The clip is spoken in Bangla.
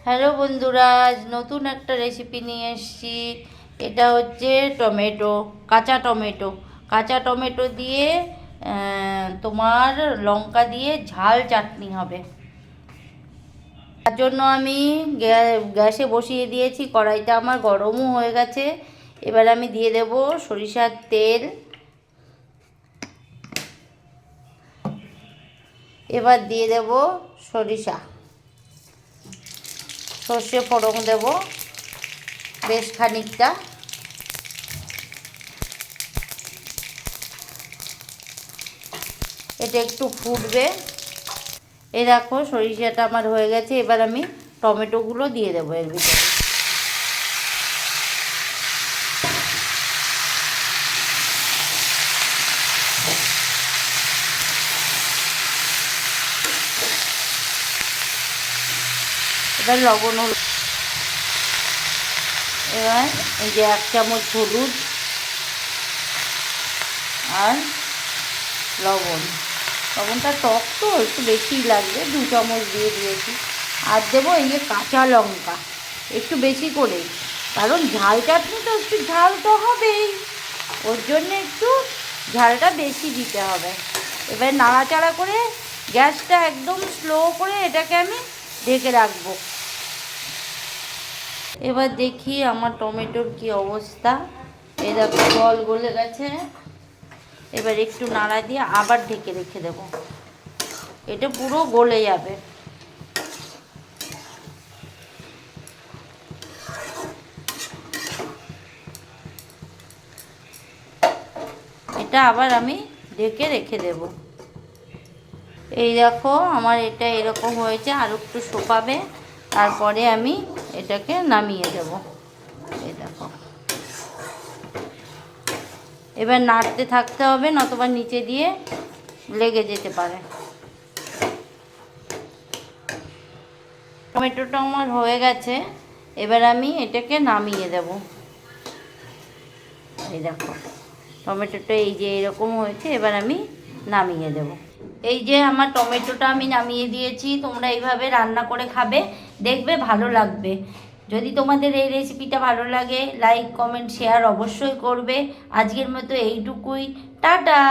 হ্যালো বন্ধুরা, আজ নতুন একটা রেসিপি নিয়ে এসেছি। এটা হচ্ছে টমেটো, কাঁচা টমেটো দিয়ে তোমার লঙ্কা দিয়ে ঝাল চাটনি হবে। তার জন্য আমি গ্যাসে বসিয়ে দিয়েছি, কড়াইটা আমার গরমও হয়ে গেছে। এবার আমি দিয়ে দেব সরিষার তেল। এবার দিয়ে দেব সর্ষে ফোড়ন দেব বেশ খানিকটা। এটা একটু ফুটবে। এই দেখো সরিষাটা আমার হয়ে গেছে। এবার আমি টমেটোগুলো দিয়ে দেবো এর ভিতরে। এবার লবণ, এবার এই যে 1 চামচ হলুদ আর লবণটা টক তো একটু বেশিই লাগবে, 2 চামচ দিয়ে দিয়েছি। আর দেবো এই যে কাঁচা লঙ্কা একটু বেশি করে, কারণ ঝাল চাটনি তো একটু ঝাল তো হবেই, ওর জন্য একটু ঝালটা বেশি দিতে হবে। এবার নাড়াচাড়া করে গ্যাসটা একদম স্লো করে এটাকে আমি ঢেকে রাখবো। এবার দেখি আমার টমেটোর কি অবস্থা। এই দেখো জল গলে গেছে। এবার একটু নাড়া দিয়ে আবার ঢেকে রেখে দেবো, এটা পুরো গলে যাবে। এটা আবার আমি ঢেকে রেখে দেব। এই দেখো আমার এটা এরকম হয়েছে, আর একটু শুকাবে, তারপরে আমি এটাকে নামিয়ে দেব। এই দেখো, এবার নাড়তে থাকতে হবে, নতুবা নিচে দিয়ে লেগে যেতে পারে। টমেটোটা আমার হয়ে গেছে। এবার আমি এটাকে নামিয়ে দেব। এই দেখো টমেটোটা এই যে এরকম হয়েছে, এবার আমি নামিয়ে দেব। এই যে আমার টমেটোটা আমি নামিয়ে দিয়েছি। তোমরা এইভাবে রান্না করে খাবে, দেখবে ভালো লাগবে। যদি তোমাদের এই রেসিপিটা ভালো লাগে, লাইক কমেন্ট শেয়ার অবশ্যই করবে। আজকের মতো এইটুকুই, টাটা।